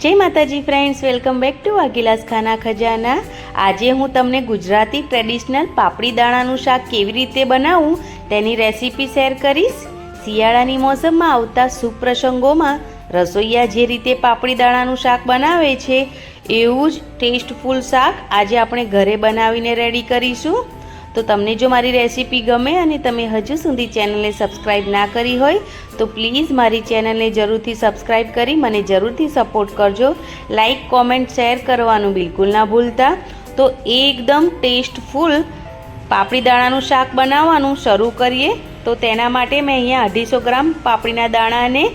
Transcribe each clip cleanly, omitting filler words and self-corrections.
जय माताजी friends, welcome back to वाघीलास खाना खजाना। आज हूँ तमने गुजराती ट्रेडिशनल पापड़ी दाणाનું શાક કેવી રીતે બનાવવું તેની રેસીપી શેર કરીશ। શિયાળાની મોસમમાં આવતા શુભ પ્રસંગોમાં રસોઈયા જે રીતે પાપડી દાણાનું શાક બનાવે છે એવું જ ટેસ્ટફુલ શાક આજે આપણે ઘરે બનાવીને રેડી કરીશું। तो तमने जो मारी रेसिपी गमे अने तमे हजू सुधी चेनल ने सब्सक्राइब ना करी होय तो प्लीज़ मारी चेनल ने जरूर थी सब्सक्राइब करी मने जरूर थी सपोर्ट करजो। लाइक कॉमेंट शेर करवानुं बिल्कुल ना भूलता। तो एकदम टेस्टफुल पापड़ी दाणानुं शाक बनाववानुं शरू करीए। तो तेना माटे मैं अहींया 250 ग्राम पापड़ीना दाणा ने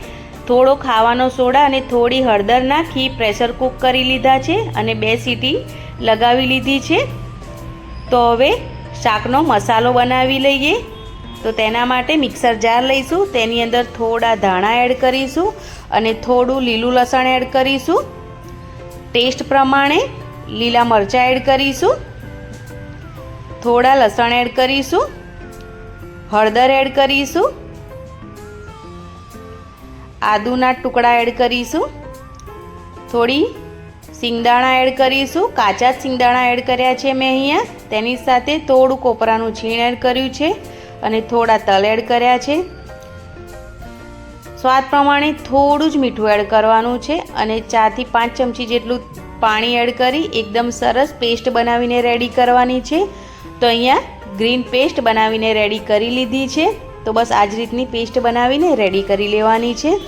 थोड़ो खावानो सोडा अने थोड़ी हळदर नाखी प्रेशर कूक करी लीधा छे अने 2 सीटी लगावी लीधी छे। तो हवे शाकनो मसालो बनावी लईए। तो तेना माटे मिक्सर जार लईशुं, तेनी अंदर थोड़ा धाणा एड करीशुं अने थोड़ुं लीलुं लसण एड करीशुं। टेस्ट प्रमाणे लीला मरचा एड करीशुं, थोड़ा लसण एड करीशुं, हळदर एड करीशुं, आदुना टुकड़ा एड करीशुं, थोड़ी सींगदाणा एड करीशुं। काचा सींगदाणा एड कर्या छे मैं अहींया। तेनी साथे थोड़ुं कोपरानुं छीण एड कर्युं छे अने थोड़ा तल एड कर्या छे। स्वाद प्रमाणे थोड़ुं ज मीठुं एड करवानुं छे अने 4 થી 5 चमची जेटलुं पाणी एड करी एकदम सरस पेस्ट बनावीने रेडी करवानी छे। तो अहींया ग्रीन पेस्ट बनावीने रेडी करी लीधी छे। तो बस आज रीतनी पेस्ट बनावीने रेडी करी लेवानी छे।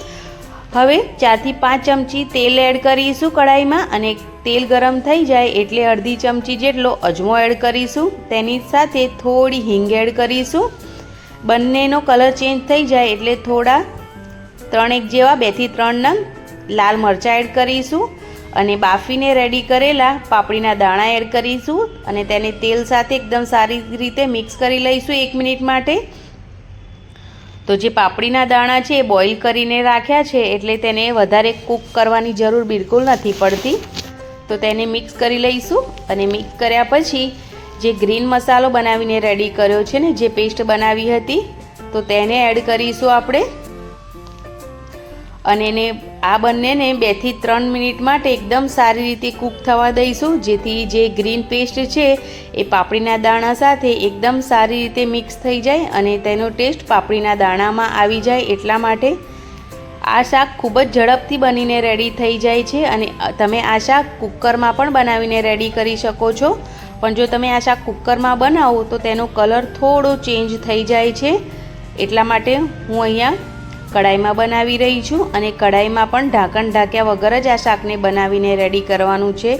हवे 4 થી 5 चमची तेल एड करीशुं कढ़ाईमां अने तेल गरम थई जाए एटले अर्धी चमची जेटलो अजमो एड करीशुं। तेनी साथे थोड़ी हींग एड करीशुं। बंनेनो कलर चेन्ज थई जाए एटले थोड़ा 3 जेवा 2 થી 3 नंग लाल मरचा एड करीशुं अने बाफीने रेडी करेला पापड़ीना दाणा एड करीशुं अने तेने तेल साथे एकदम सारी रीते मिक्स करी लईशुं 1 मिनिट माटे। तो जे पापड़ीना दाणा छे बॉइल करीने राख्या छे एटले तेने वधारे कूक करवानी जरूर बिल्कुल नथी पड़ती। तो तेने मिक्स करी लईशुं अने मिक्स कर्या पछी जे ग्रीन मसालो बनावीने रेडी कर्यो छे ने जे पेस्ट बनावी हती तो तेने एड करीशुं आपणे अने ने आ बंनेने 2 થી 3 मिनिट माटे एकदम सारी रीते कूक थवा दईशुं जेथी जे ग्रीन पेस्ट छे ए पापड़ीना दाणा साथे एकदम सारी रीते मिक्स थई जाए अने तेनो टेस्ट पापड़ीना दाणामां आवी जाए एटला माटे। आ शाक खूब ज झड़पथी बनीने रेडी थई जाए छे अने तमे आ शाक कुकरमां पण बनावीने रेडी करी शको छो। पण जो तमे आ शाक कुकरमां बनावो तो तेनो कलर थोड़ो चेन्ज थई जाए छे एटला माटे हूँ अहींया कढ़ाईमां बनावी रही छूँ अने कढ़ाईमां पण ढांकण ढाक्या वगर ज आ शाकने बनावीने रेडी करवानुं छे।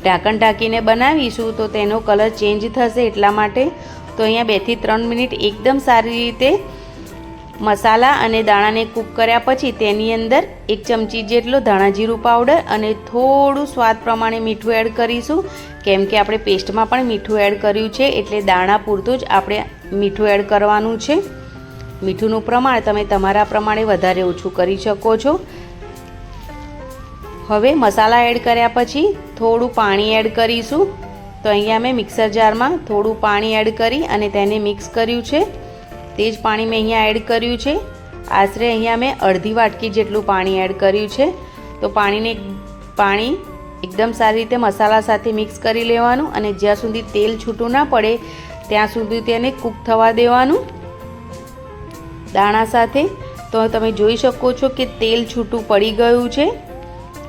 ढांकण ढांकीने बनावीशुं तो तेनो कलर चेन्ज थशे एटला माटे। तो अहींया 2 થી 3 मिनिट एकदम सारी रीते मसाला अने दाणाने कूक कर्या पछी तेनी अंदर 1 चमची जेटलो धाणा जीरुं पाउडर अने थोड़ुं स्वाद प्रमाणे मीठुं एड करीशुं केम के आपणे पेस्टमां पण मीठुं एड कर्युं छे एटले दाणा पूरतुं ज आपणे मीठुं एड करवानुं छे। मीठुंनुं प्रमाण तमे तमारा प्रमाणे वधारे ओछुं करी शको छो। हवे मसाला एड कर्या पछी थोड़ुं पाणी एड करीशुं। तो अहींया मैं मिक्सर जारमां थोड़ुं पाणी एड करी अने तेने मिक्स कर्युं छे। ते ज पाणी मैं अहींया एड कर्युं छे। आशरे अहींया मैं अर्धी वाटकी जेटलुं पाणी एड कर्युं छे। तो पाणी एकदम सारी रीते मसाला साथे मिक्स करी लेवानुं अने ज्यां सुधी तेल छूटुं ना पड़े त्यां सुधी तेने कूक थवा देवानुं दाणा साथे। तो तमे जोई शको छो कि तेल छूटुं पड़ी गयुं छे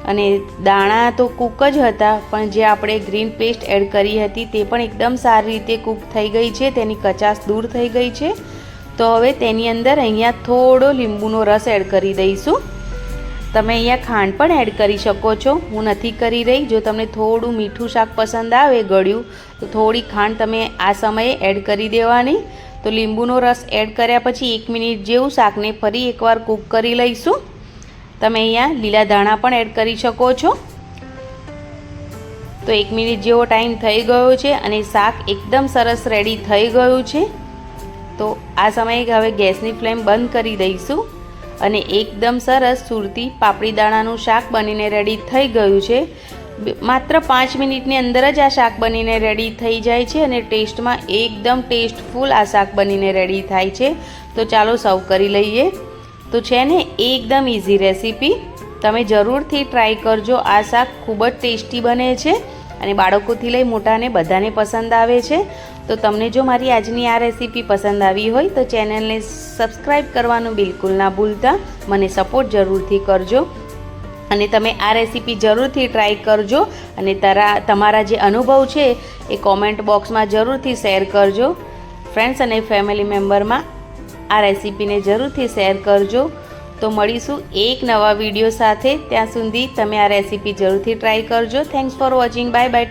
अने दाणा तो कूक ज हता पण जे आपणे ग्रीन पेस्ट एड करी हती ते पण एकदम सारी रीते कूक थई गई छे, तेनी कचास दूर थई गई छे। तो हवे तेनी अंदर अहींया थोड़ो લીંબુનો रस एड करी दईशुं। तमे अहींया खांड पण एड करी शको छो, हूँ नथी करी रही। जो तमने थोड़ुं मीठुं शाक पसंद आवे गळ्युं तो थोड़ी खांड तमे आ समये एड करी देवानी। तो લીંબુનો रस एड कर्या पछी 1 मिनिट जेवुं शाकने फरी एकवार कूक करी लईशुं। तमे अहींया लीला धाणा पण एड करी शको छो। तो 1 मिनिट जेवो टाइम थई गयो छे अने शाक एकदम सरस रेडी थई गयुं छे। तो आ समये हवे गैसनी फ्लेम बंद करी दईशुं अने एकदम सरस सुरती पापड़ी दाणानुं शाक बनीने रेडी थई गयुं छे। मात्र 5 मिनिटनी अंदर ज आ शाक बनीने रेडी थई जाय छे अने टेस्टमां एकदम टेस्टफुल आ शाक बनीने रेडी थाय छे। तो चालो सर्व करी लईए। तो छे ने एकदम इजी रेसिपी। તમે જરૂરથી ટ્રાય કરજો. આ શાક ખૂબ જ ટેસ્ટી બને છે અને બાળકોથી લઈ મોટાને બધાને પસંદ આવે છે. તો તમને જો મારી આજની આ રેસીપી પસંદ આવી હોય તો ચેનલને સબસ્ક્રાઈબ કરવાનું બિલકુલ ના ભૂલતા. મને સપોર્ટ જરૂરથી કરજો અને તમે આ રેસીપી જરૂરથી ટ્રાય કરજો અને તમારા જે અનુભવ છે એ કોમેન્ટ બોક્સમાં જરૂરથી શેર કરજો. ફ્રેન્ડ્સ અને ફેમિલી મેમ્બરમાં આ રેસીપીને જરૂરથી શેર કરજો. તો મળીશું એક નવા વિડીયો સાથે. ત્યાં સુધી તમે આ રેસીપી જરૂરથી ટ્રાય કરજો. Thanks for watching. Bye bye.